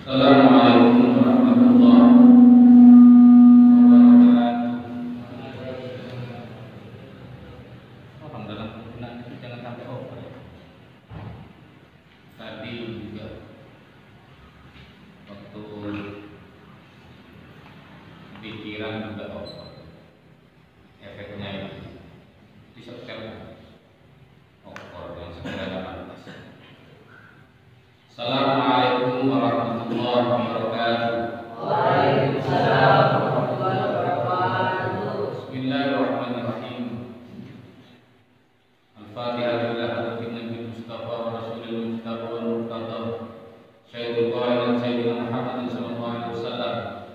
Assalamualaikum warahmatullahi wabarakatuh. Alhamdulillah, jangan sampai over. Tadi juga waktu pikiran juga over. Efeknya itu di setel over yang segera pantas. Assalamualaikum warahmatullahi wabarakatuh. Waalaikumsalam warahmatullahi wabarakatuh. Bismillahirrahmanirrahim. Al-Fatihah ila hadratin Nabi Mustafa wa Rasulil Mustafa wa Murtada Sayyidul Qa'ilin Sayyidina Muhammadin sallallahu alaihi wasallam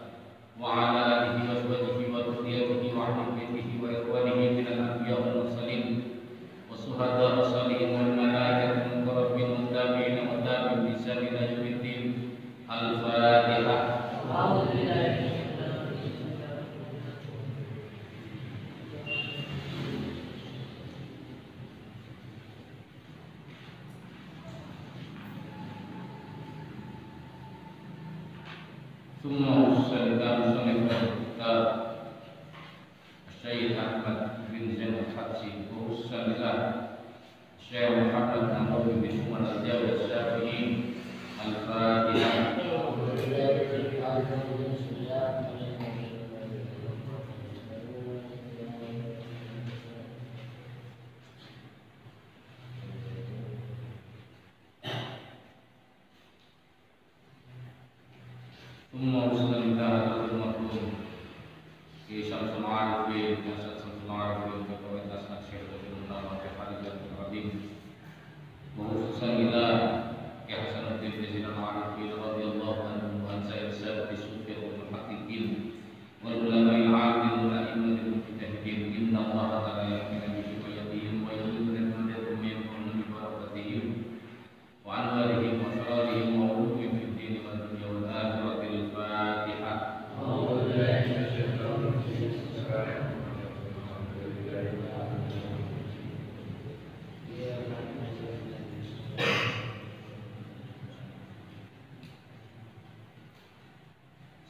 wa ala alihi wa sahbihi wa dhurriyyatihi wa ahli baitihi wa ikhwanihi minal anbiya wal mursalin wa suhada wa salihin wal malaikati muqarrabin wa tabi'in wa tabi'in bi sabila yaumiddin. Al-Fatihah. Summa usallikan sunnah Syekh Ahmad bin Zain al-Habsyi wa usallilah Syekh Muhammad bin bin Umar al-Jawi al-Syafi'i. Al-Fatihah. Umma Rasulullah al-Marhum Ki Syamsul Arifin Jasad Syamsul Arifin Kepawatas Syekh Rasulullah Al-Fatihah Al-Qadim wa khususan ila Ki Hasanuddin Yazid Al-Arifin radhiyallahu anhu wa an sayyid salafi sufi wal muhaqqiqin wal ulama al-'amilin wal a'immatil mujtahidin. Inna Allah ta'ala yaqina bihi wa yadihim wa yudhirun min min barakatihim wa anwarihim wa shararihim wa ulumihim fid din wal dunya wal akhirah.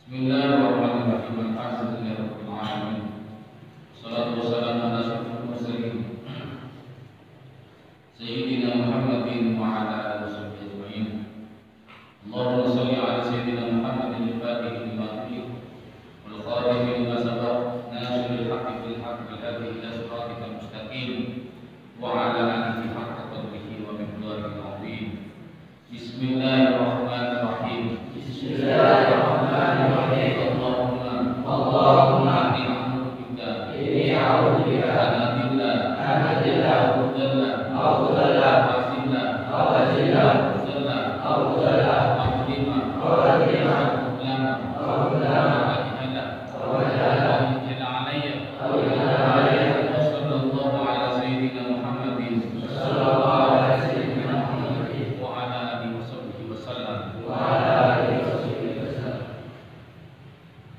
Bismillahirrahmanirrahim. Alhamdulillahirabbil alamin. Shalatu wassalamu ala asyrofil mursalin Sayyidina Muhammadin wa ala alihi washabbihi ajma'in. Allahumma shalli ala sayyidina Muhammadin al-Fatih lima ughliq wal khatim lima sabaq nasiril haqqi bil haqqi wal hadi ila siratikal mustaqim wa ala alihi haqqa qadrihi wa miqdarihi al-'azim. Bismillahirrahmanirrahim. Allahumma inni a'udzubika an adilla aw udalla aw azilla aw udalla aw adlima aw alayya. Sallallahu ala sayyidina Muhammadin wa ala alihi wa sallam.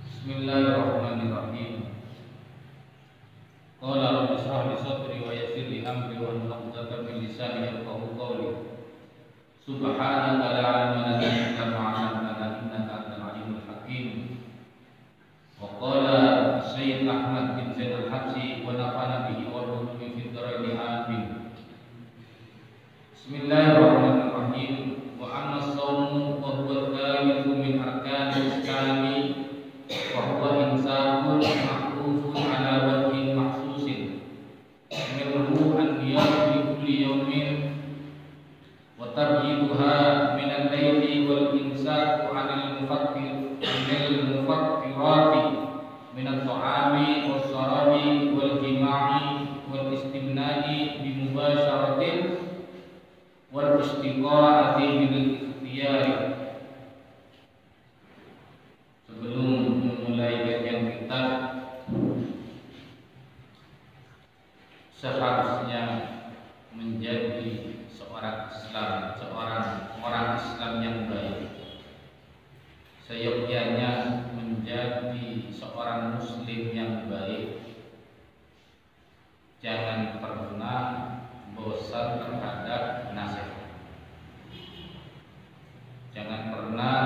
Bismillahirrahmanirrahim. Qala rabbi shrah li sadri wa yassir li amri wahlul 'uqdatam min lisani yafqahu qawli. Subhanaka la 'ilma lana illa ma 'allamtana innaka antal 'alimul hakim. Wa qala Syekh Ahmad bin Zain al-Habsyi wa nafa'ana bihi wa bihi fid dharain amin. Bismillahirrahmanirrahim. Wa amma as-shawmu wa huwa thalithu min arkanil islami wa huwa insaqun ma'rufun ala wajhin mahsusin minhu an-niyatu li kulli yawmin wa tarjibuha min al-layli wal insaqu 'anil mufattirati min at-ta'ami was-sharabi wal jima'i wal istimna'i bi mubasharatin wal istiqa'ati bil ikhtiyari. Sebelum memulai kajian kita, seharusnya menjadi seorang Islam, seorang orang Islam yang baik. Seyogyanya menjadi seorang Muslim yang baik. Jangan pernah bosan terhadap nasihat. Jangan pernah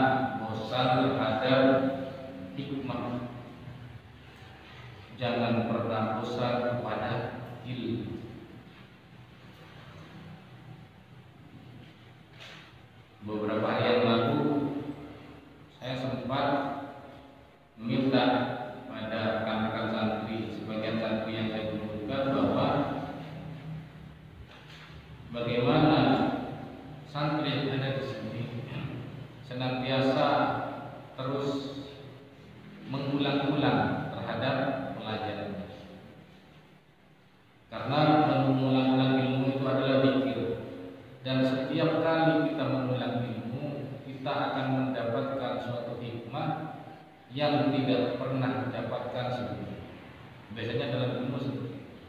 jangan pernah bosan kepada ilmu. Beberapa hari yang lalu saya sempat meminta pada rekan-rekan santri, sebagian santri yang saya kumpulkan, bahwa bagaimana santri yang ada di sini senantiasa terus mengulang-ulang terhadap pelajarannya. Karena mengulang-ulang ilmu itu adalah zikir, dan setiap kali kita mengulang ilmu, kita akan mendapatkan suatu hikmah yang tidak pernah didapatkan sebelumnya. Biasanya dalam ilmu seperti itu.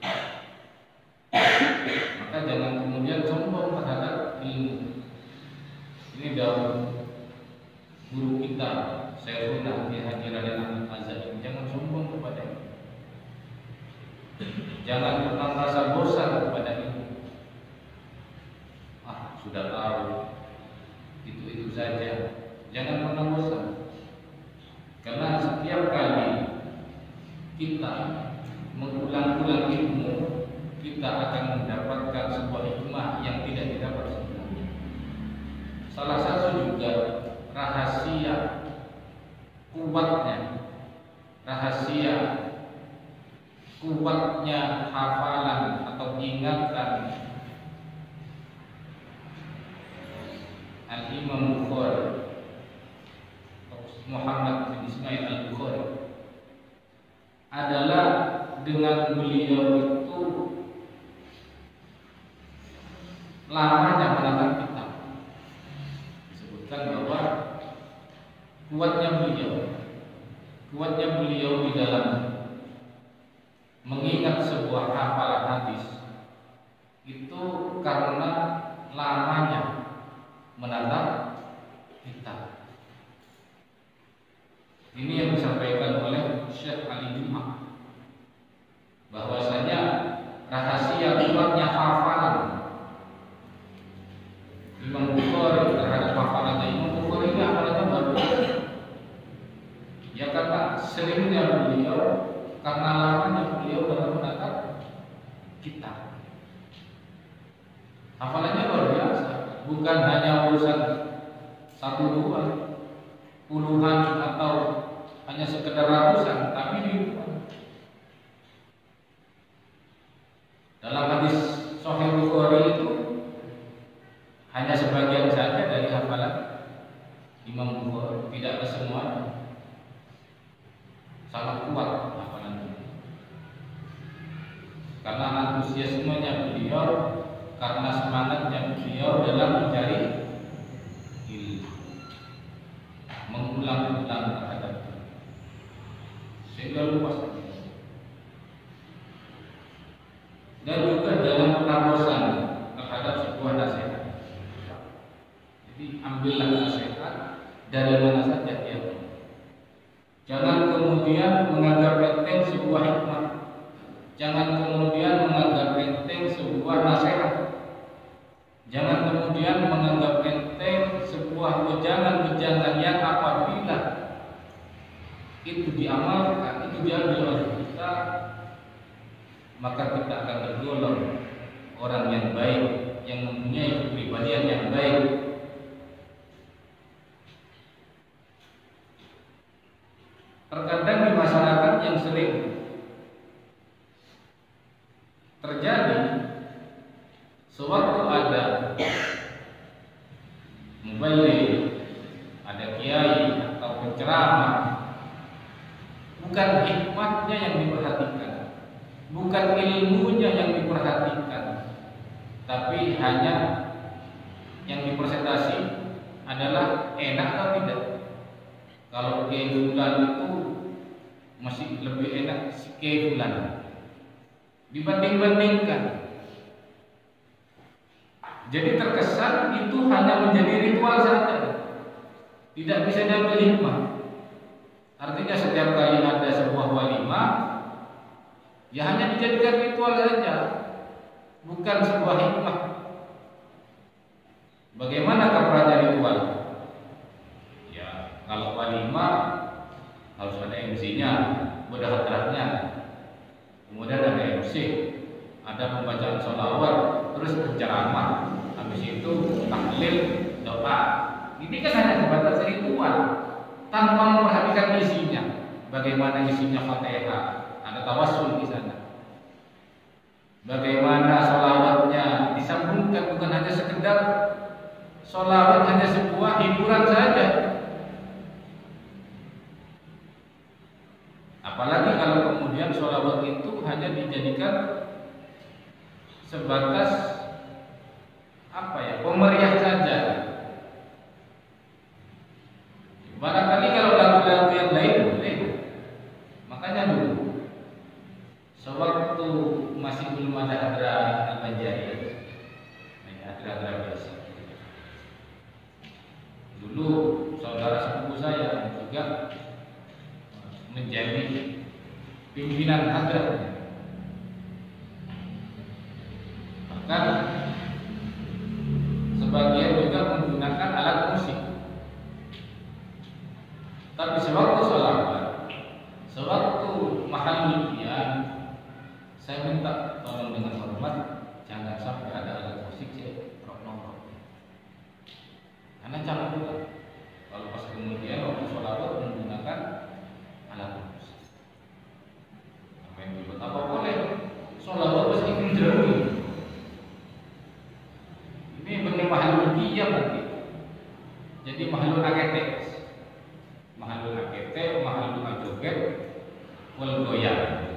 Maka jangan kemudian sombong terhadap ilmu. Ini dahulu guru kita, Syekhuna Ki Haji Raden Ahmad Azhari, jangan sombong kepada ilmu. Jangan pernah merasa bosan kepada ilmu. Sudah tahu, itu saja. Jangan pernah bosan. Karena setiap kali kita mengulang-ulang ilmu, kita akan mendapatkan sebuah hikmah yang tidak didapat sebelumnya. Salah satu juga rahasia kuatnya hafalan atau ingatan Al-Imam Bukhari, Muhammad bin Ismail Al-Bukhari, adalah dengan beliau itu lamanya menatap kitab. Disebutkan bahwa kuatnya beliau di dalam mengingat sebuah hafalan hadis itu karena lamanya menatap kitab. Ini yang disampaikan oleh Syekh Ali Jumat, bahwasanya rahasia kuatnya hafalan Imam Bukhari terhadap hafalannya Imam Bukhari ini hafalannya bagus. Ya karena seringnya beliau, karena lamanya beliau dalam menatap kitab. Hafalannya luar biasa, bukan hanya urusan 1-2, puluhan atau hanya sekedar ratusan, tapi ribuan. Dalam hadis Sahih Bukhari itu hanya sebagian saja dari hafalan Imam Bukhari, tidak kesemuanya. Sangat kuat hafalan beliau. Karena antusiasmenya beliau, karena semangatnya beliau dalam mencari ilmu, mengulang-ulang terhadap ilmu, sehingga luas. Dan juga dalam penabosan terhadap sebuah nasihat. Jadi ambillah nasihat dari mana saja dia. Jangan kemudian menganggap enteng sebuah hikmah. Jangan kemudian menganggap enteng sebuah nasihat. Jangan kemudian menganggap enteng sebuah wejangan-wejangan yang apabila itu diamalkan, itu diambil oleh kita, maka kita akan tergolong orang yang baik, yang mempunyai kepribadian yang baik. Terkadang di masyarakat yang sering terjadi, sewaktu ada mubaligh, ada kiai atau penceramah, bukan hikmahnya yang diperhatikan, bukan ilmunya yang diperhatikan, tapi hanya yang dipresentasi adalah enak atau tidak. Kalau kiai fulan itu masih lebih enak si kiai fulan, dibanding-bandingkan. Jadi terkesan itu hanya menjadi ritual saja, tidak bisa diambil hikmah. Artinya setiap kali ada sebuah walimah, ya hanya dijadikan ritual saja, bukan sebuah hikmah. Bagaimana kaprahnya ritual? Ya, kalau walimah harus ada MC-nya, mudah-mudahannya. kemudian ada MC, ada pembacaan sholawat, terus ceramah, habis itu tahlil, doa. Ini kan hanya sebatas ritual tanpa memperhatikan isinya. Bagaimana isinya Fatihah, ada tawassul di sana. Bagaimana sholawatnya disambungkan, bukan hanya sekedar sholawat hanya sebuah hiburan saja. Apalagi kalau kemudian sholawat itu hanya dijadikan sebatas pemeriah saja. Barangkali kalau lagu-lagu yang lain boleh. Makanya dulu sewaktu masih belum ada hadra al-Banjari, hadra biasa. Dulu saudara sepupu saya juga menjadi pimpinan hadra. Bahkan sebagian juga menggunakan alat musik. Tapi sewaktu sholawat, sewaktu mahal ujian, saya minta tolong dengan hormat jangan sampai ada alat musik rock. Karena jangan juga kalau pas kemudian waktu sholawat menggunakan alat musik. Apa yang dibuat apa boleh? Sholawat pasti menjeruhi. Ini benar mahal ujian nanti. Jadi mahal aketek. Mahalul akete, mahalul ajoget, wal goyang.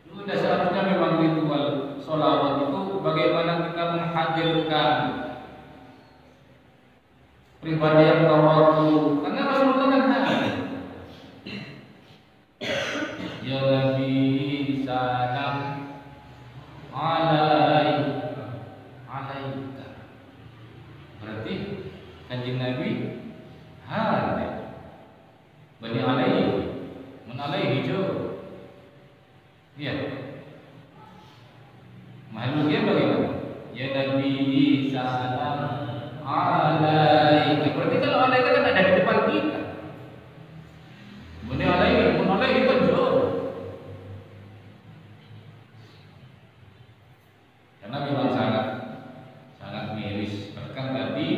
Itu dasarnya memang ritual sholawat itu bagaimana kita menghadirkan pribadi yang tawadu. Karena Rasulullah kan hadir. Ya Nabi salam alaika. Berarti Kanjeng Nabi hadir. Bani alaihi, mun alaihi hijau. Iya. Makhluk dia bagaimana? Ya Nabi salam alaika. Berarti kalau alaika kan ada di depan kita. Bani alaihi, mun alaihi kan jauh. Karena memang sangat miris. Bahkan tadi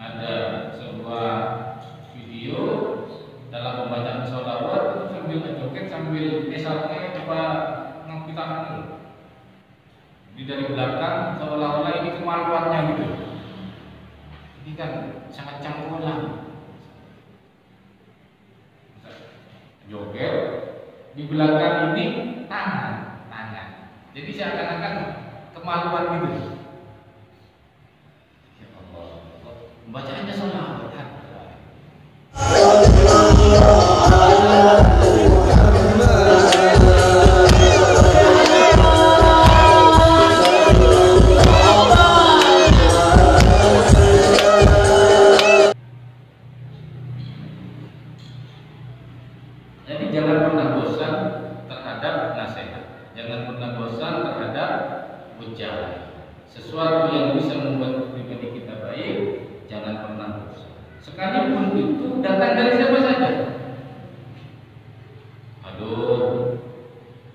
ada sebuah video dalam pembacaan sholawat itu sambil joget sambil esarnya apa ngangkutan. Jadi dari belakang seolah-olah ini kemaluannya gitu. Ini kan sangat cangkulan. Joget di belakang ini tangan. Jadi seakan-akan kemaluan gitu. Bacaannya sholawat. Jadi jangan pernah bosan terhadap nasihat. Jangan pernah bosan terhadap ucapan. Sesuatu yang bisa membuat pribadi kita baik, jangan pernah bosan. Sekalipun itu datang dari siapa saja. Aduh,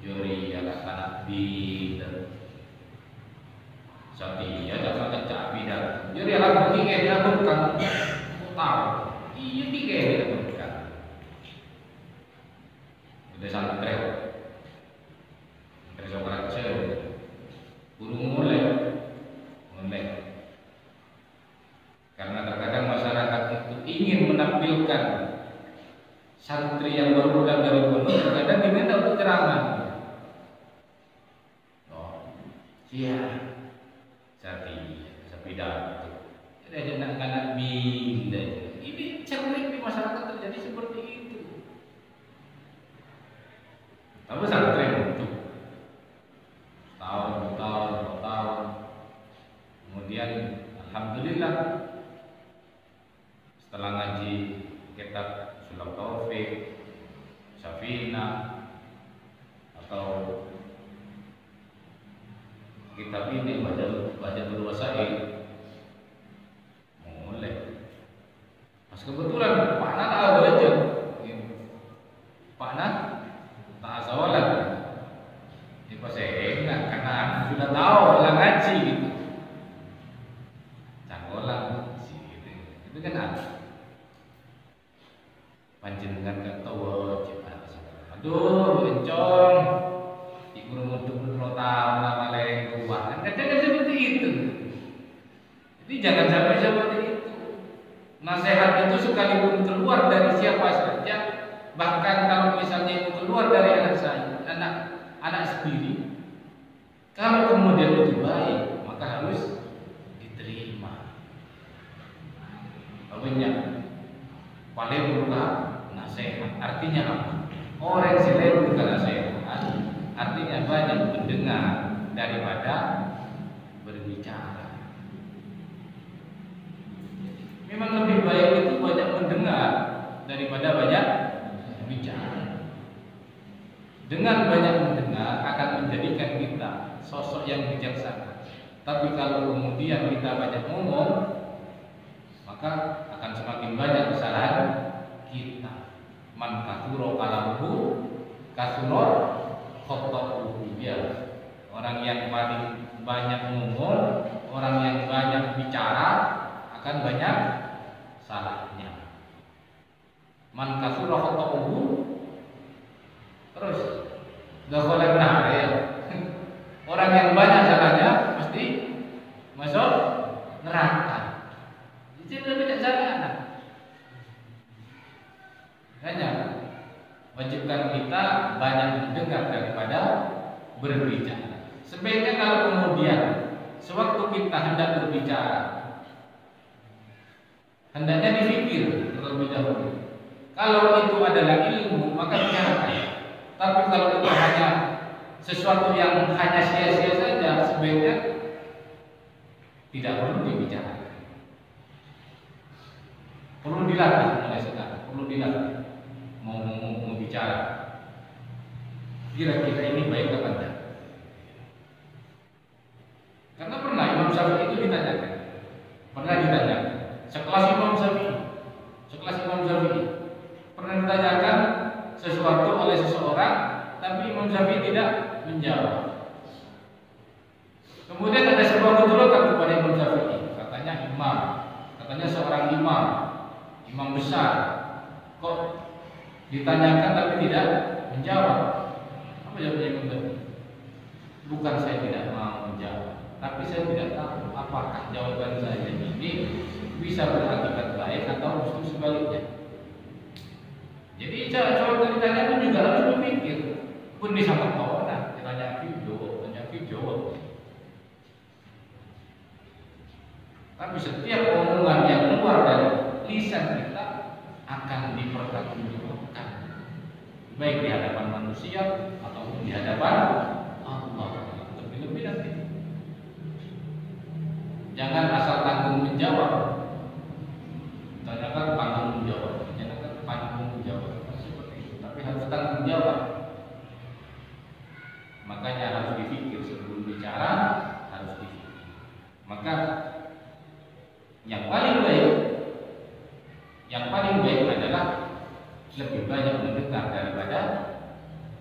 Jori anak-anak bidan. Satya jangan kecapi dah. Jori anak tiga dia bukan tahu. Iya tiga dia bukan. Udah santri. Terus burung mulai. Karena terkadang masyarakat itu ingin menampilkan santri yang baru pulang dari pondok, terkadang diminta untuk ceramah. Oh, iya, pidato. Ada anak-anak binda. Ini sering di masyarakat terjadi seperti itu. Tapi santri itu tahun, kemudian alhamdulillah setelah ngaji kitab Sulap Taufik, Safina, atau kitab ini baca dulu wasail, mulai. Pas kebetulan mana tahu aja, Itu kan ada. Panjenengan kata wajib aduh bencong ibu umur 20 tahun lama lagi tua. Kadang-kadang seperti itu. Jadi jangan sampai seperti itu. Nasihat itu sekalipun keluar dari siapa saja, bahkan kalau misalnya itu keluar dari anak saya, anak sendiri, kalau kemudian itu baik, maka harus diterima. Pokoknya paling berupa nasihat. Artinya apa? Orang selain bukan nasihat, artinya banyak mendengar daripada berbicara. Memang lebih baik itu banyak mendengar daripada banyak bicara. Dengan banyak mendengar akan menjadikan kita sosok yang bijaksana. Tapi kalau kemudian kita banyak ngomong, maka akan semakin banyak kesalahan kita. Man kasuro kalamuhu kasuro khotobuhu. Ya, orang yang paling banyak ngomong, orang yang banyak bicara akan banyak salahnya. Man kasuro khotobuhu, terus gak benar ya. Orang yang banyak salahnya pasti masuk neraka. Jadi lebih bijaksana. Hanya wajibkan kita banyak mendengar daripada berbicara. Sebaiknya kalau kemudian sewaktu kita hendak berbicara, hendaknya dipikir terlebih dahulu. Kalau itu adalah ilmu, maka bicarakan. Tapi kalau itu hanya sesuatu yang hanya sia-sia saja, sebaiknya tidak perlu dibicarakan. Perlu dilatih mulai sekarang, perlu dilatih. Mau bicara, kira-kira ini baik apa tidak? Karena pernah Imam Syafi'i itu ditanyakan, sekelas Imam Syafi'i pernah ditanyakan sesuatu oleh seseorang, tapi Imam Syafi'i tidak menjawab. Kemudian ada sebuah kejurutan kepada Imam Syafi'i, katanya seorang imam besar, kok ditanyakan tapi tidak menjawab. Apa jawabnya Imam Syafi'i? Bukan saya tidak mau menjawab, tapi saya tidak tahu apakah jawaban saya ini bisa berakibat baik atau justru sebaliknya. Jadi jawaban ditanya pun juga harus berpikir. Pun bisa mengkawana, ditanya video. Tapi setiap omongan yang keluar dari lisan kita akan dipertanggungjawabkan, baik di hadapan manusia ataupun di hadapan Allah. Lebih-lebih nanti. Jangan asal tanggung menjawab. Tanyakan tanggung menjawab. Tapi harus tanggung jawab. Makanya harus dipikir sebelum bicara, harus dipikir. Maka yang paling baik adalah lebih banyak mendengar daripada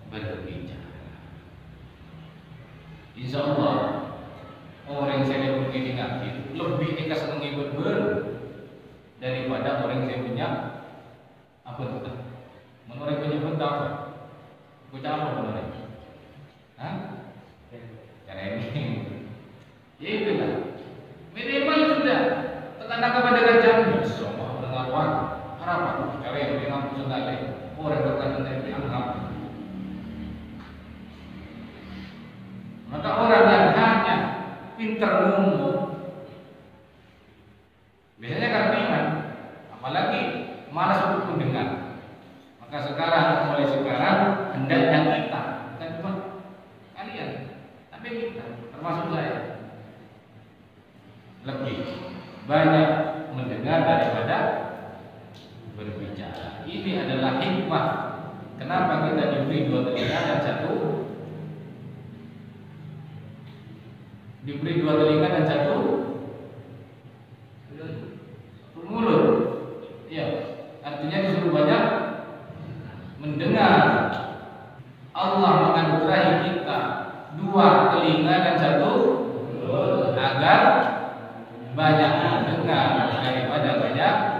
berbicara. Insya Allah orang yang saya begini ngaji lebih ikhlas mengikut daripada orang yang punya apa itu? Menurut punya bentar, bocah apa menurut? Cara ini, ya itulah. Minimal sudah tekanan kepada kerjaan. Semua pengalaman harapan cara yang dengan sekali orang berkata dari anggap. Maka orang yang hanya pintar ngomong, biasanya karena iman, apalagi malas untuk mendengar. Maka mulai sekarang hendaknya kita, bukan cuma kalian, tapi kita, termasuk saya, lebih banyak mendengar daripada berbicara. Ini adalah hikmah kenapa kita diberi 2 telinga dan 1 mulut. Ya, artinya disuruh banyak mendengar. Allah menganugerahi kita 2 telinga dan 1 mulut agar banyak mendengar daripada banyak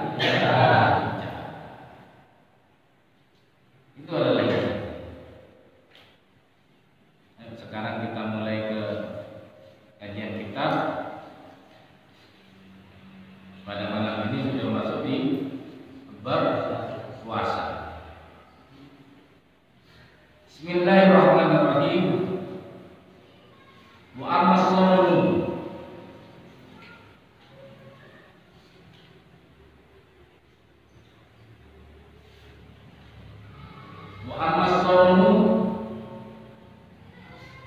pada malam ini sudah masuk di berpuasa. Bismillahirrahmanirrahim. Wa ammas shaum. Wa ammas shaum,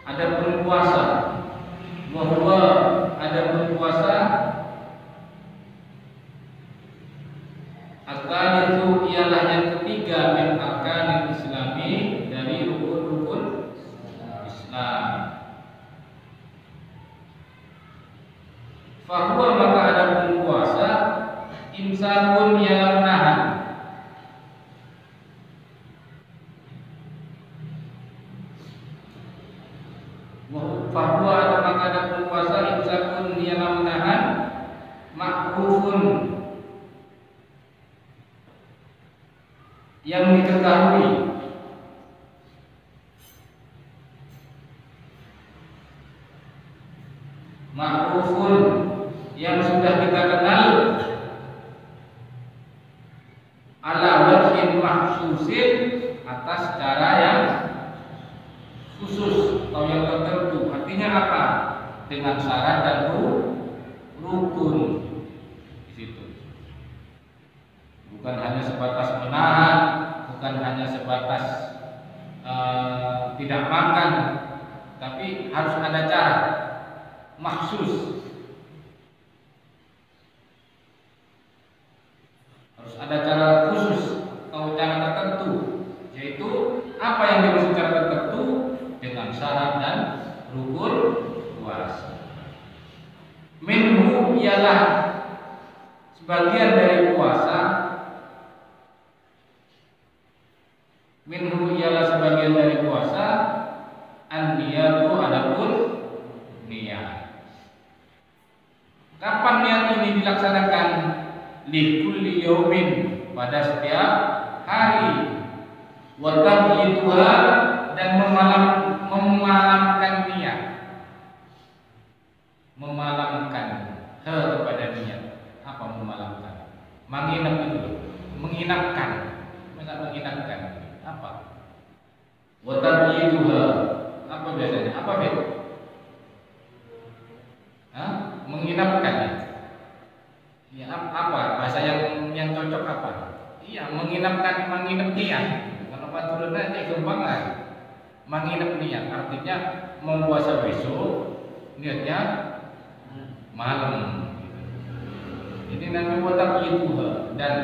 ada berpuasa. Wa huwa, ada berpuasa. Akan itu ialah yang ketiga min arkanil islami, dari rukun-rukun Islam. Fahuwa, maka ada berpuasa, imsakun yang menahan. Fahuwa, maka ada berpuasa, imsakun yang menahan, makrufun, yang diketahui, ma'rufun, yang sudah kita kenal, ala wajhin mahsusin, atas cara yang khusus atau yang tertentu. Artinya apa? Dengan syarat dan rukun. Di situ bukan hanya sebatas menahan, bukan hanya sebatas tidak makan, tapi harus ada cara maksus, harus ada cara khusus atau cara tertentu, yaitu apa yang dimaksud cara tertentu? Dengan syarat dan rukun puasa. Minhu, ialah sebagian dari puasa. Minhu, ialah sebagian dari puasa. An-niyatu, adapun niat. Kapan niat ini dilaksanakan? Likulli yaumin, pada setiap hari. Wa tabyituha, dan memalamkan niat. Memalamkan kepada niat. Apa memalamkan? Menginap itu, menginapkan. Menginapkan apa? Wa tabyituha, apa biasanya? Apa beda? Menginapkan. Ya, apa bahasa yang cocok apa? Iya, menginap niat. Kalau turunnya cek gampang lah. Menginap niat artinya mau puasa besok, niatnya malam. Ini namanya wa tabyituha, dan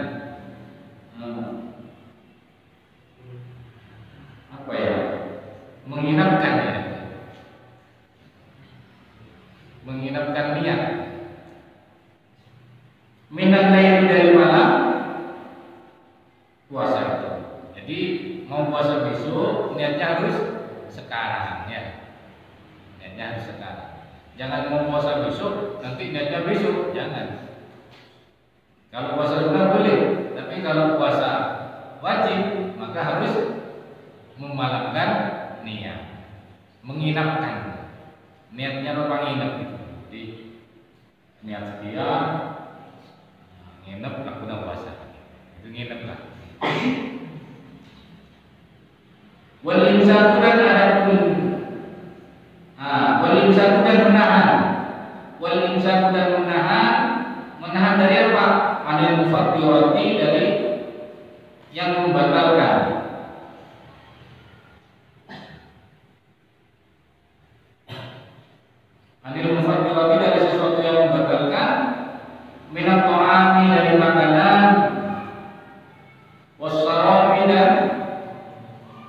apa ya? Menginapkan ya. Menginapkan niat. Minal laili, dari malam puasa itu. Jadi mau puasa besok, niatnya harus sekarang ya. Niatnya harus sekarang. Jangan mau puasa besok, nanti niatnya besok, jangan. Kalau puasa sunnah boleh, tapi kalau puasa wajib maka harus memalamkan niat, menginapkan. Niatnya apa? Nginep gitu. Jadi niat setia, nginep lakukan puasa. Itu nginep lah. Wal imsaku, dan adapun wal imsaku, dan menahan. Wal imsaku, dan menahan dari apa? Anil mufattirati, dari yang membatalkan. Anil mufattirati, dari sesuatu yang membatalkan. Minat ta'ami, dari makanan. Wassarabi, dan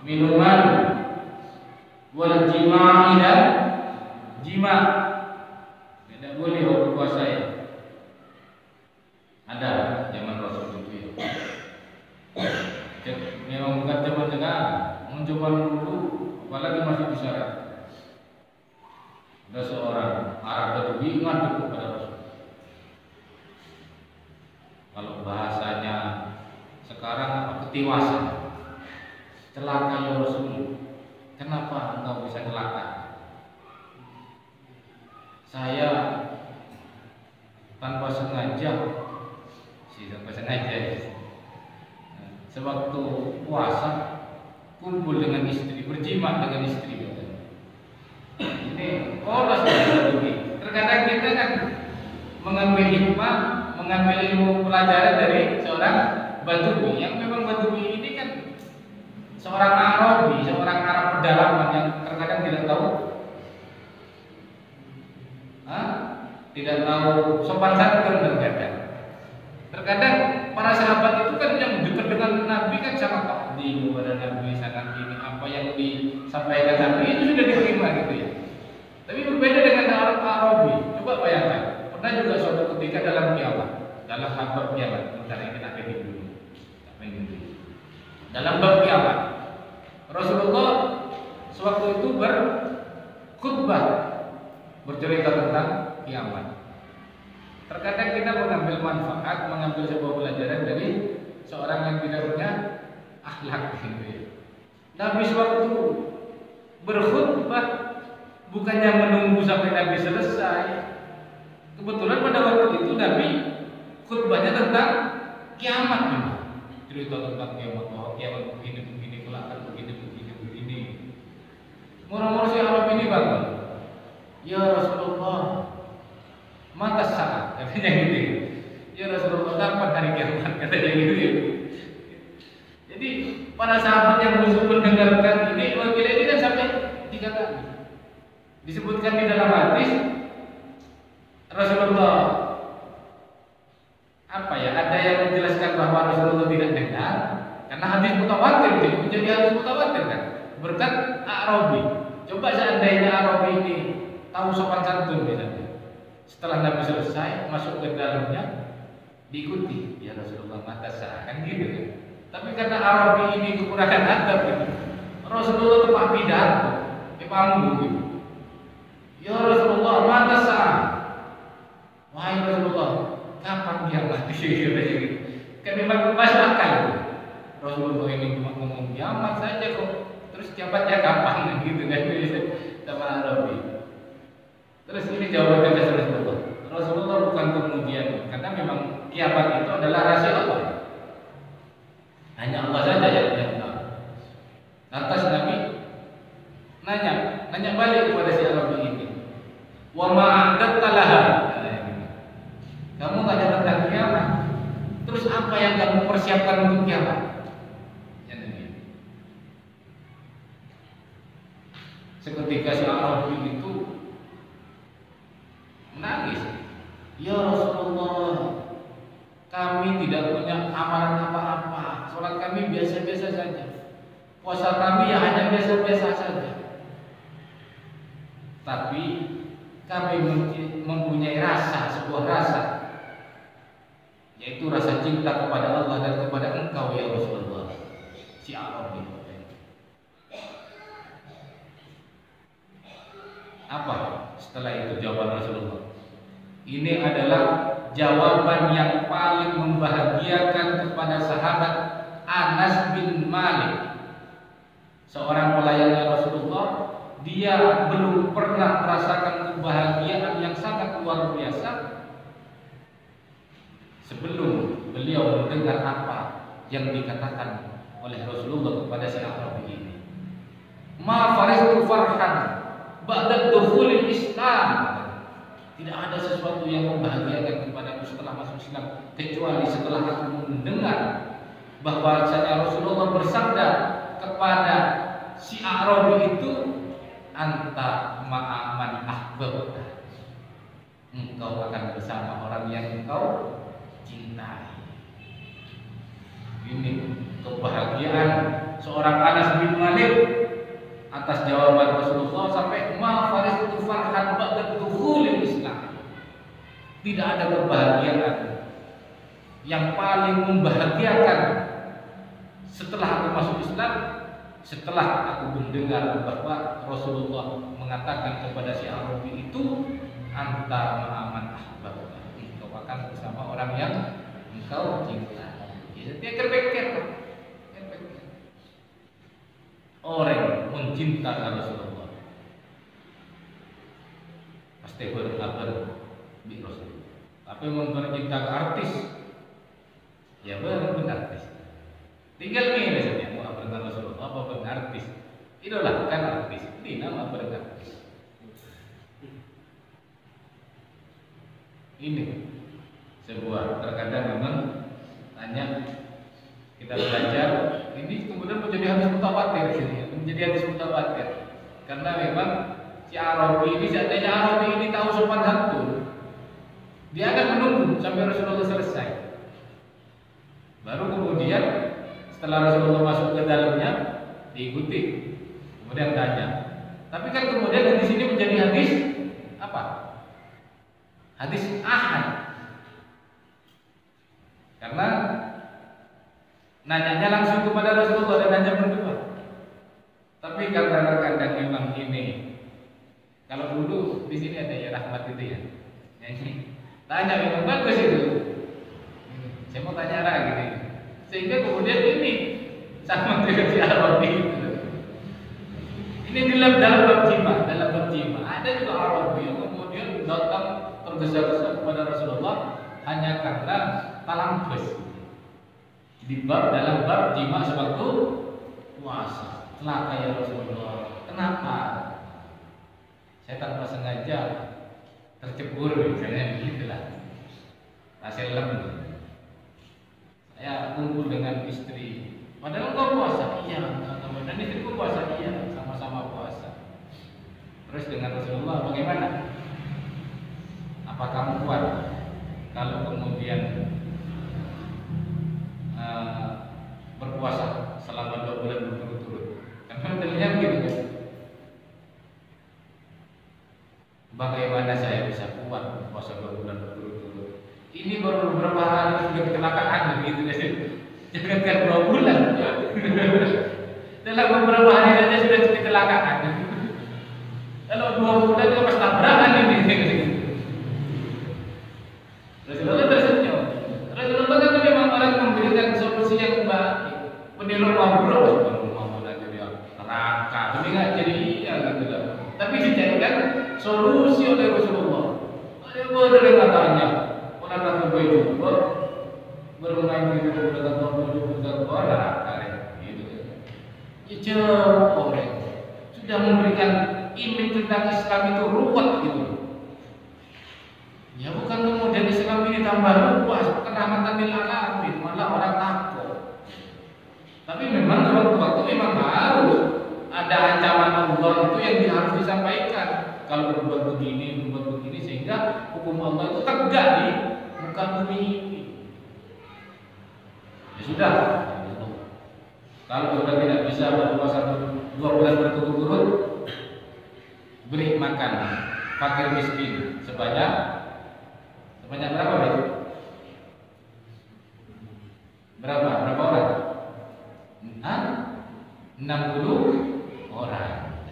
minuman. Wal jima'i, dan jima. Tidak boleh waktu puasa ya. Ada zaman Rasul itu ya. Memang bukan zaman sekarang, zaman dulu, apalagi masih disyarat. Ada seorang Arab Badui ngadu kepada Rasul. Kalau bahasanya sekarang apa? Ketiwasan. Celaka ya Rasul. Kenapa engkau bisa celaka? Saya tanpa sengaja sampai sengaja. Sewaktu puasa kumpul dengan istri, berjima dengan istri. Ini polos begini. Terkadang kita kan mengambil hikmah, mengambil ilmu pelajaran dari seorang Badui. Yang memang Badui ini kan seorang Arabi, seorang Arab pedalaman yang terkadang tidak tahu, tidak tahu sopan santun terkadang. Terkadang para sahabat itu kan yang dekat dengan Nabi kan sangat takdim kepada Nabi, sangat ini apa yang disampaikan Nabi itu sudah diterima gitu ya. Tapi berbeda dengan Arab Arabi. Coba bayangkan, pernah juga suatu ketika dalam kiamat, dalam bab kiamat, bentar ini kita pilih dulu. Dalam bab kiamat, Rasulullah sewaktu itu berkhutbah bercerita tentang kiamat. Terkadang kita mengambil manfaat, mengambil sebuah pelajaran dari seorang yang tidak punya akhlak gitu ya. Nabi sewaktu berkhutbah bukannya menunggu sampai Nabi selesai. Kebetulan pada waktu itu Nabi khutbahnya tentang kiamat memang. Cerita tentang kiamat, bahwa kiamat begini, kelak akan begini. Murah-murah si Arab ini bangun. Ya Rasulullah, mata saat katanya gitu. Ya Rasulullah, kapan hari kiamat katanya gitu ya. Jadi para sahabat yang musuh mendengarkan ini, wakil ini kan sampai 3 kali disebutkan di dalam hadis Rasulullah ada yang menjelaskan bahwa Rasulullah tidak dengar karena hadis mutawatir itu menjadi hadis mutawatir kan berkat Arabi. Coba seandainya Arabi ini tahu sopan santun misalnya, setelah Nabi selesai masuk ke dalamnya diikuti ya Rasulullah mata seakan gitu kan. Tapi karena Arabi ini kekurangan adab gitu, Rasulullah tempat pidato di panggung gitu. Ya Rasulullah mata seakan, wahai Rasulullah kapan kiamat? Kan memang masuk akal. Rasulullah ini cuma ngomong kiamat saja kok, terus kiamatnya kapan gitu kan sama Arabi. Terus ini jawaban dari Rasulullah. Rasulullah bukan kemudian, karena memang kiamat itu adalah rahasia Allah. Hanya Allah saja yang tahu. Lantas Nabi nanya balik kepada si Arabi ini. Wa ma'adatta laha. Kamu tanya tentang kiamat, terus apa yang kamu persiapkan untuk kiamat? Seketika si Arabi itu menangis. Ya Rasulullah, kami tidak punya amalan apa-apa. Sholat kami biasa-biasa saja. Puasa kami ya hanya biasa-biasa saja. Tapi kami mempunyai sebuah rasa, yaitu rasa cinta kepada Allah dan kepada Engkau ya Rasulullah. Si Arabi. Apa setelah itu jawaban Rasulullah? Ini adalah jawaban yang paling membahagiakan kepada sahabat Anas bin Malik, seorang pelayan Rasulullah. Dia belum pernah merasakan kebahagiaan yang sangat luar biasa sebelum beliau mendengar apa yang dikatakan oleh Rasulullah kepada si Arabi ini. Ma faristu farhan ba'da dukhulil Islam. Tidak ada sesuatu yang membahagiakan kepadaku setelah masuk Islam kecuali setelah aku mendengar bahwa Rasulullah bersabda kepada si Arabi itu, anta ma'aman ahbabta, engkau akan bersama orang yang engkau cintai. Ini kebahagiaan seorang Anas bin Malik atas jawaban Rasulullah sampai ma faristu farhan ba'da dukhulil Islam. Tidak ada kebahagiaan yang paling membahagiakan setelah aku masuk Islam, setelah aku mendengar bahwa Rasulullah mengatakan kepada si Arabi itu, anta ma'aman ahbabta, engkau akan bersama orang yang engkau cintai. Dia terpikir orang mencintai Rasulullah pasti berkabar di Rasulullah. Tapi mempercintakan artis Ya benar. Tinggal milih saja mau apa dengan Rasulullah apa berartis. Itulah kan artis. Ini nama berartis. Ini sebuah terkadang memang hanya kita belajar ini kemudian menjadi hadis mutawatir menjadi hadis mutawatir karena memang si Arabi ini seandainya Arabi ini tahu sopan santun dia akan menunggu sampai Rasulullah selesai baru kemudian setelah Rasulullah masuk ke dalamnya diikuti kemudian tanya tapi kan kemudian di sini menjadi hadis apa hadis ahad karena nanyanya langsung kepada Rasulullah dan hanya berdua. Tapi kadang-kadang memang ini. Kalau dulu di sini ada ya rahmat itu ya. Nyanyi. Tanya memang bagus itu. Saya mau tanya lagi nih. Sehingga kemudian ini sama dengan si Arabi itu. Ini dalam bab jima, ada juga Arabi yang kemudian datang tergesa-gesa kepada Rasulullah hanya karena talampus. Dalam bab jima sewaktu puasa. Celaka ya Rasulullah. Kenapa? Saya tanpa sengaja tercebur misalnya begitulah. Hasil lem. Saya kumpul dengan istri. Padahal engkau puasa, iya. Dan istriku puasa, iya. Sama-sama puasa. Terus dengan Rasulullah bagaimana? Apa kamu kuat? Kalau kemudian berpuasa selama 2 bulan berturut-turut. Karena dalilnya begitu kan. Bagaimana saya bisa kuat berpuasa 2 bulan berturut-turut? Ini baru beberapa hari sudah kecelakaan begitu kan. Jangankan 2 bulan. Dalam beberapa hari saja sudah kecelakaan. Kalau 2 bulan itu pas tabrakan ini. Rasulullah tersenyum. Rasulullah kan memang orang memberikan solusi yang baik. Penelur mabur mau lagi dia neraka. Tapi nggak jadi iya gitu lah. Tapi dijadikan solusi oleh Rasulullah. Ada boleh katanya. Orang ratu itu bermain di dengan tujuh neraka gitu. Ya jauh orang sudah memberikan image tentang Islam itu ruwet gitu. Ya bukan kemudian Islam ini tambah luas, kerahmatan lil alamin, malah orang takut. Tapi memang waktu memang harus ada ancaman Allah itu yang harus disampaikan. Kalau berbuat begini sehingga hukum Allah itu tegak di muka bumi ini. Ya sudah. Kalau sudah tidak bisa berpuasa 2 bulan berturut-turut, beri makan fakir miskin sebanyak berapa itu? Berapa orang? 60 orang.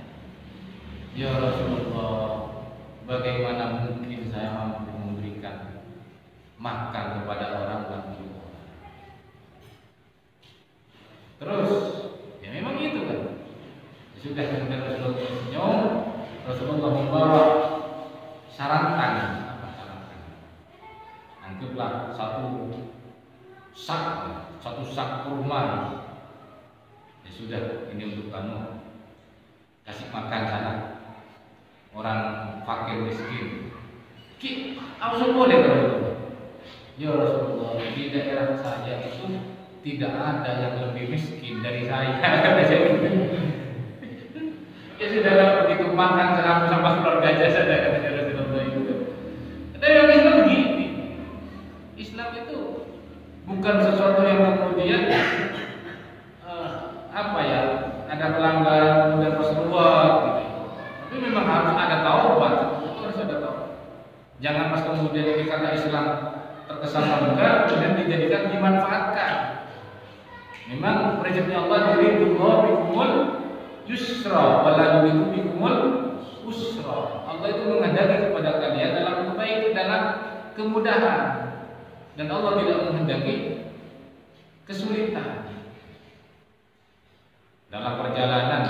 Ya Rasulullah, bagaimana mungkin saya mampu memberikan makan kepada orang 60 orang? Terus, ya memang itu kan. Sudah kemudian Rasulullah senyum, Rasulullah membawa sarantan. Anggaplah satu sak kurma. Ya sudah, ini untuk kamu. Kasih makan sana orang fakir miskin. Apa boleh Rasulullah? Ya Rasulullah, di daerah saya itu tidak ada yang lebih miskin dari saya. Ya sudah, begitu makan sama keluarga aja saja kata Rasulullah itu. Tapi yang Islam begini. Islam itu bukan sesuatu yang kemudian ada pelanggaran kemudian Rasulullah gitu. Tapi memang harus ada taubat, harus ada taubat. Jangan pas kemudian ini karena Islam terkesan bangga kemudian dijadikan dimanfaatkan. Memang prinsipnya Allah yuridullah bikumul yusra wa la yuridu bikumul usra. Allah itu menghendaki kepada kalian dalam kebaikan, dalam kemudahan. Dan Allah tidak menghendaki kesulitan dalam perjalanan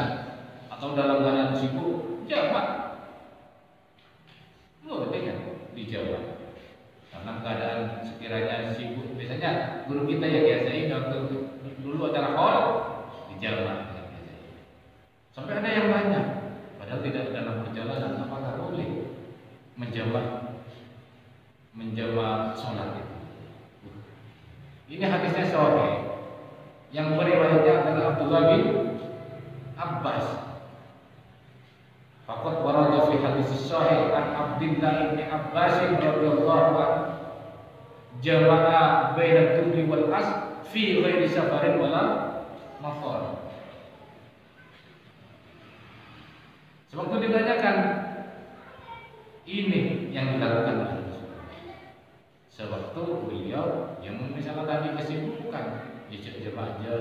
atau dalam keadaan sibuk. Jawab, boleh kan dijawab. Dalam keadaan sekiranya sibuk, biasanya Biasanya guru kita yang biasain waktu dulu acara haul dijamak dengan biasanya. Sampai ada yang tanya, padahal tidak dalam perjalanan apakah boleh menjamak sholat itu? Ini hadisnya sahih. Yang meriwayatnya adalah Abdullah bin Abbas. Faqad warada fi hadis sahih an Abdullah bin Abbas radhiyallahu anhu jama'a baina dhuhri wal asr fi ghairi safarin wala mafar. Sebab itu ditanyakan, ini yang dilakukan oleh Rasulullah. Sewaktu beliau yang misalnya tadi kesibukan, jemaah aja,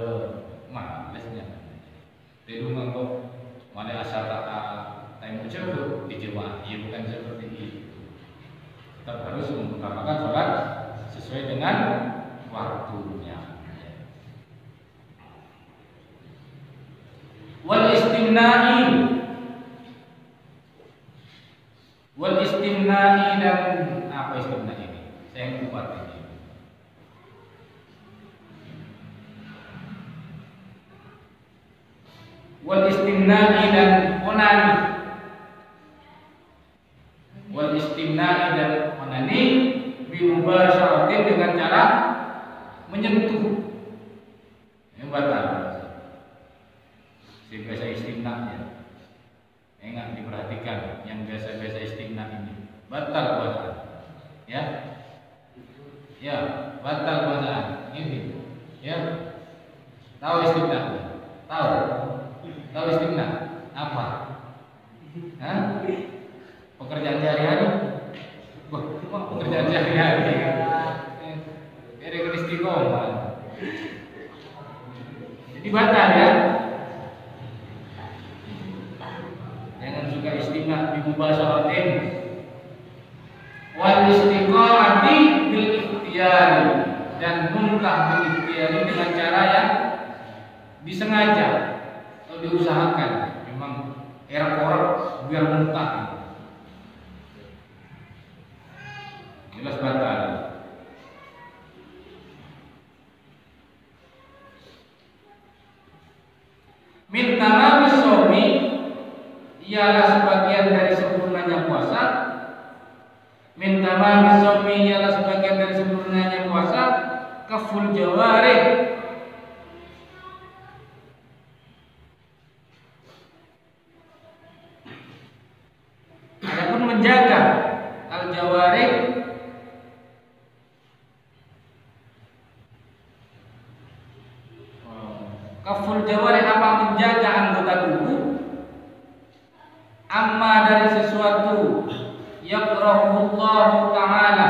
malesnya. Di rumah kok mana asal time ucap di jemaah, ya bukan seperti itu. Tetap harus mengutamakan sholat sesuai dengan waktunya. Wal istimna'i dan apa istimna ini? Saya yang buat ini. Wal istimna'i dan onani. Wal istimna'i dan onani bimubasyaratin dengan cara menyentuh. Yang batal. Si biasa istimna ya. Ingat diperhatikan yang biasa-biasa istimna ini batal puasa. Ya. Ya, batal puasa. Ini. Ya. Tahu istimna? Tahu? Tahu istimna? Apa? Hah? Pekerjaan sehari-hari? Pekerjaan sehari-hari. Ada istiqomah. Jadi batal ya. Jangan suka istimna bi mubasyaratin. Wal istiqamati bil ikhtiyar, dan muntah bil ikhtiyar dengan cara yang disengaja atau diusahakan. Memang error biar muntah. Jelas batal. Min tamami shaumi ialah sebagian dari sempurnanya puasa. Min tamami shaumi ialah sebagian dari sempurnanya puasa. Kaful jawarih, adapun menjaga al jawarih kaful jawarih apa menjaga anggota tubuh amma dari sesuatu yakrahullahu ta'ala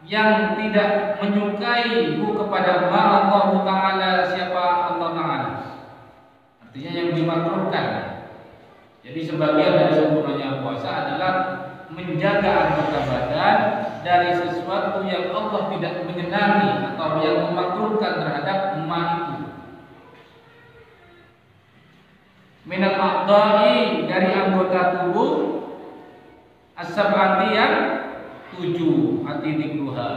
yang tidak menyukai kepada Allah Ta'ala, siapa Allah Ta'ala, artinya yang dimakruhkan. Jadi sebagian dari sempurnanya puasa adalah menjaga anggota badan dari sesuatu yang Allah tidak menyenangi atau yang memakruhkan terhadap umat itu. Minal a'dha'i, dari anggota tubuh, as-sab'ati yang 7, hati dikruha.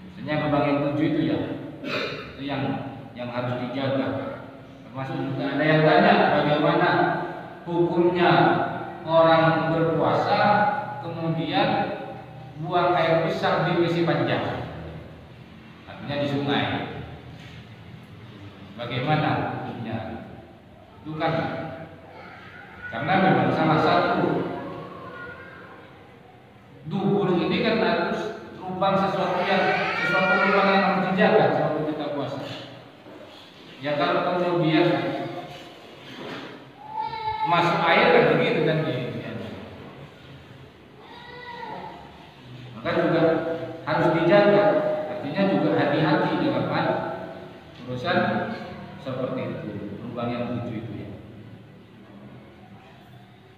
Maksudnya kebagian 7 itu ya, itu yang harus dijaga. Termasuk juga ada yang tanya bagaimana hukumnya orang berpuasa kemudian buang air besar di WC panjang, artinya di sungai. Bagaimana hukumnya? Itu kan karena memang salah satu dubur ini kan harus lubang sesuatu lubang yang harus dijaga selama kita puasa. Ya kalau kemudian masuk air kan begitu kan ya. Maka juga harus dijaga. Artinya juga hati-hati dalam urusan seperti itu, lubang yang 7 itu ya.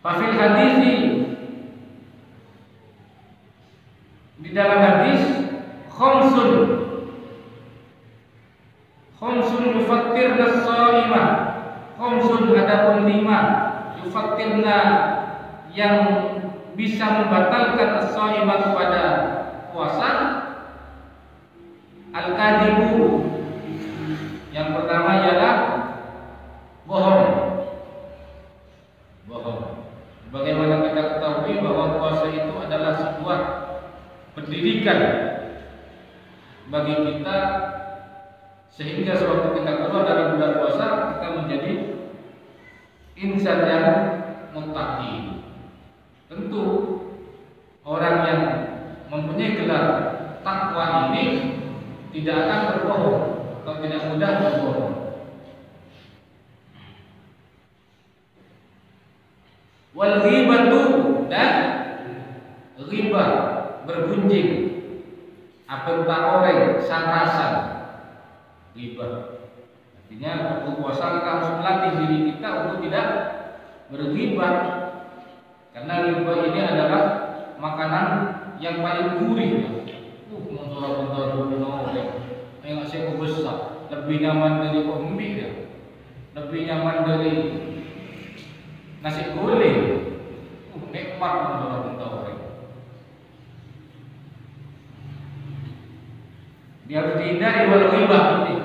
Fafil hadisi, di dalam hadis, khamsun yufattirna as-shaimah, khamsun adapun 5 yufattirna yang bisa membatalkan as-shaimah kepada puasa pendidikan bagi kita, sehingga sewaktu kita keluar dari bulan puasa kita menjadi insan yang muttaqi. Tentu orang yang mempunyai gelar takwa ini tidak akan berbohong atau tidak mudah berbohong. Wal ghibatu, dan ghibah, bergunjing, apentah oreng, santasan, ghibah. Artinya waktu puasa kita harus melatih diri kita untuk tidak berghibah, karena ghibah ini adalah makanan yang paling gurih. Yang saya besar, lebih nyaman dari ombi ya, lebih nyaman dari nasi goreng. Nikmat orang. Dia harus dihindari wal ghibah ini,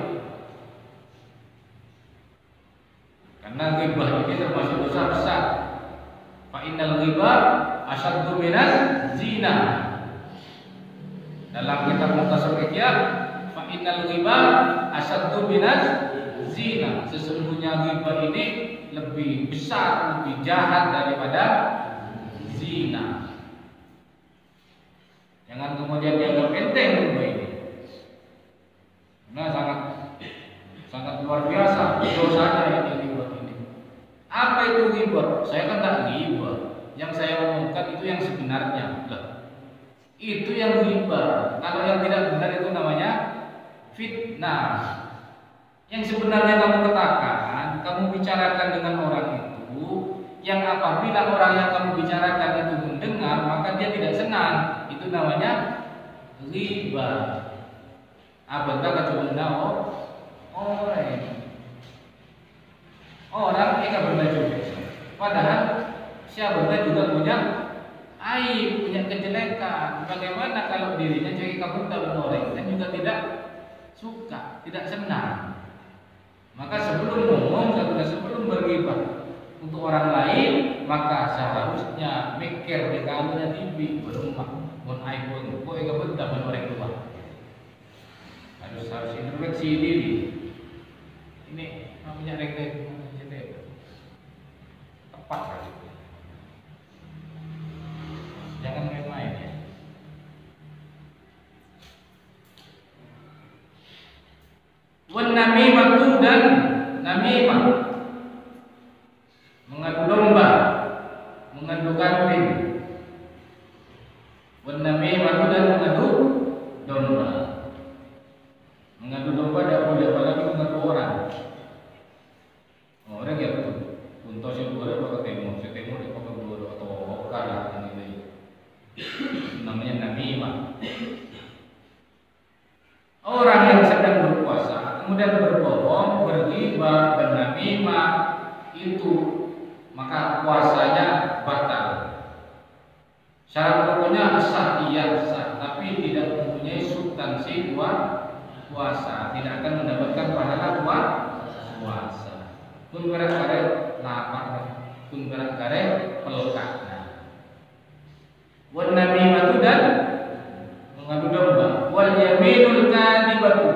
karena ghibah ini termasuk dosa besar. Fa innal ghibah asyaddu minaz zina. Dalam kitab Mukhtasar Iqya, fa innal ghibah asyaddu minaz zina. Sesungguhnya ghibah ini lebih besar, lebih jahat daripada zina. Jangan kemudian dianggap enteng ghibah ini, karena sangat luar biasa dosanya yang ghibah ini. Apa itu ghibah? Saya kan tak ghibah. Yang saya omongkan itu yang sebenarnya. Itu yang ghibah. Kalau yang tidak benar itu namanya fitnah. Yang sebenarnya kamu katakan, kamu bicarakan dengan orang itu, yang apabila orang yang kamu bicarakan itu mendengar, maka dia tidak senang. Itu namanya ghibah. Abentah kecuali orang ini benda juga. Padahal siapa juga punya aib, punya kejelekan. Bagaimana kalau dirinya jadi kabur orang dan juga tidak suka, tidak senang. Maka sebelum ngomong, sebelum berghibah untuk orang lain, maka seharusnya mikir di kamunya tibi berumah, mon aib pun, kok kabur tak orang tua. Harus introspeksi diri. Ini namanya regret tepat kali. Jangan main-main ya. Wan namimah, dan namimah, mengadu domba, mengadu kambing. Wan namimah, dan mengadu domba. Mengadu domba tidak boleh, apalagi mengadu orang. Orang ya betul. Untuk sebuah pakai temu di pakai bulu atau okar yang ini. Namanya namimah. Orang yang sedang berpuasa kemudian berbohong, berghibah, bernamimah, itu maka puasanya batal. Syarat pokoknya sah, iya sah, tapi tidak mempunyai substansi puasa, tidak akan mendapatkan pahala puasa. Pun berat-berat lapar, pun berat-berat pelukan. Wan namimah, dan mengadu domba. Wal yaminul kadhibatu,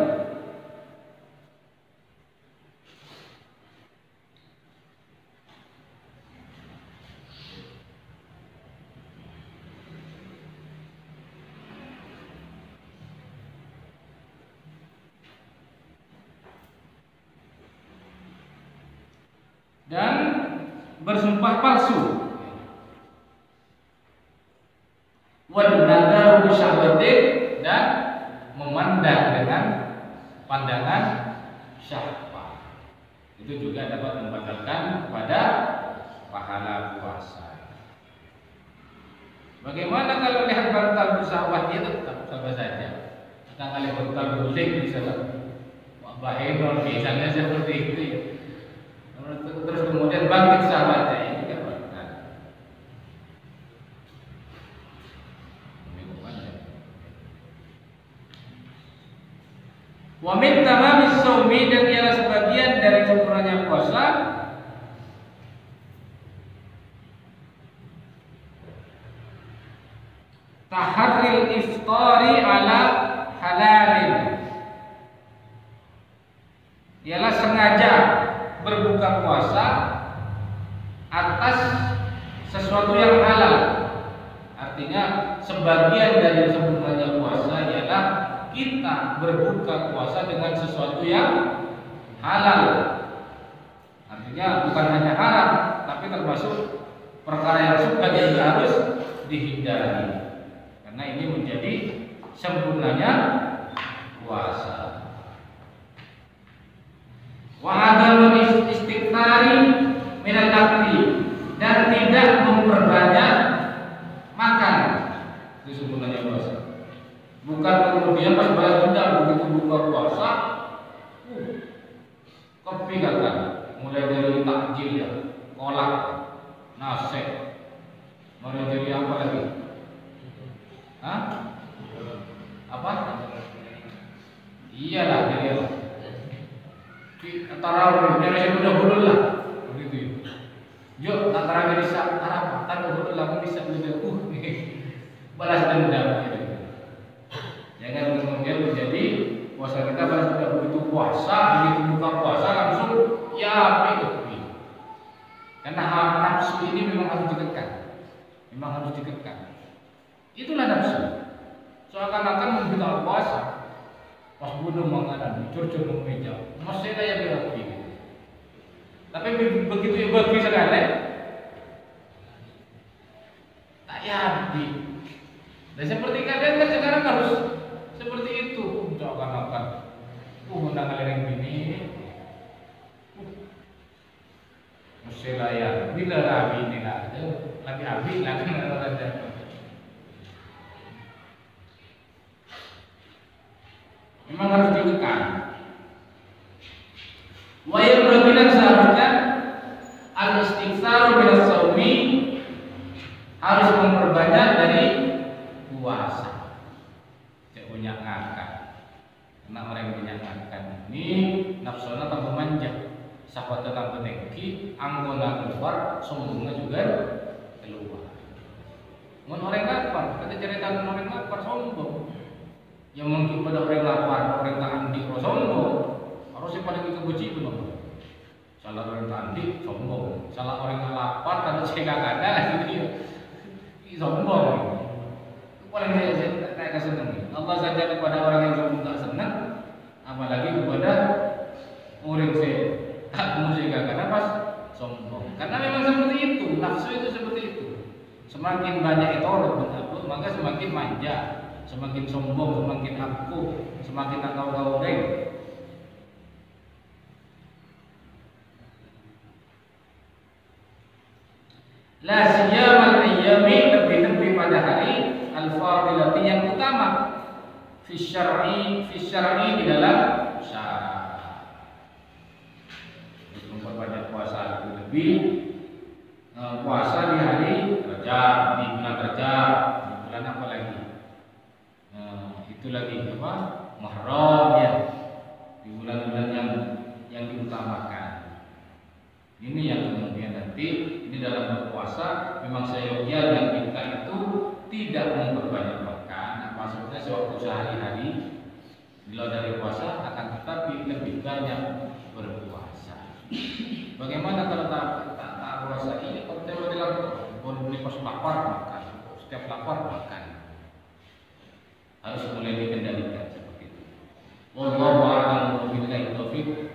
dan bersumpah palsu. Wan nadaru syahwatin, dan memandang dengan pandangan syahwat. Itu juga dapat membatalkan pada pahala puasa. Bagaimana kalau lihat bantal bersyahwat, dia tetap sama saja. Kita lihat bantal berguling misalnya, bahaya misalnya seperti itu. Terus kemudian bangkit syahwatnya, ini tidak batal. Wa min tamamis shaumi, dan ialah sebagian dari sempurnanya puasa, taharril iftari ala halalin, ialah sengaja berbuka puasa atas sesuatu yang halal. Artinya sebagian dari sempurnanya puasa ialah kita berbuka puasa dengan sesuatu yang halal. Artinya bukan hanya haram, tapi termasuk perkara yang suka jadi harus dihindari. Karena ini menjadi sempurnanya puasa. Wa adamul istikthari minal akli, dan tidak memperbanyak makan. Itu sempurnanya puasa. Bukan kemudian pas balas dendam begitu buka puasa, kopi kata, mulai dari takjil ya, kolak, nasi, mulai dari apa lagi? Hah? Apa? Iyalah dari apa? Tarawih, dari dahulu lah, begitu. Yuk, tarawih di saat Arafah, dahulu lah, bisa begitu. Balas dendam. Gitu. Jangan kemudian menjadi puasa kita balas dendam begitu puasa, begitu buka puasa langsung ya begitu. Karena nafsu ini memang harus dikekang, Itulah nafsu. Seakan-akan kita puasa, pas bunuh makanan, curcur meja, masih kayak berapi. Tapi begitu bagi sekali, tak yabi. Dan seperti kalian kan sekarang harus seperti itu, seakan-akan, menang lereng ini, masih layak, bila rabi ini lah, lagi habis lagi ada. Memang harus dikekang. Wa yang seharusnya al-istighfar bil shaumi, harus memperbanyak dari puasa. Tidak punya ngakak. Karena orang yang punya ngakak ini nafsunya tambah manja, sahabatnya tambah tinggi, anggona keluar, sombongnya juga keluar. Mun orang lapar, kita cerita orang lapar sombong. Yang mungkin pada orang lapar, orang tak andi sombong, harusnya pada kita puji itu dong. Salah orang tak andi sombong, salah orang yang lapar karena cekak ada gitu ya, sombong. Itu paling saya kesenangan. Allah saja kepada orang yang sombong tak senang, apalagi kepada orang saya tak musik karena pas sombong. Karena memang seperti itu, nafsu itu seperti itu. Semakin banyak itu maka semakin manja. Semakin sombong, semakin aku, semakin tak kau goreng. La siyamal ayyami, lebih-lebih pada hari al-fadilati yang utama fi syar'i di dalam syara'. Memperbanyak puasa lebih puasa di hari Rajab, di bulan Rajab, di bulan apa lagi? Itu lagi apa? Muharram ya, di bulan-bulan yang diutamakan. Ini yang kemudian nanti ini dalam berpuasa memang seyogyanya kita itu tidak memperbanyak makan. Maksudnya sewaktu sehari-hari bila dari puasa akan tetapi lebih banyak berpuasa. Bagaimana kalau tak puasa? Iya, kalau kita bilang boleh pas lapar makan, setiap lapar makan. Harus mulai dikendalikan seperti itu. Wallahu a'lam billahil taufiq.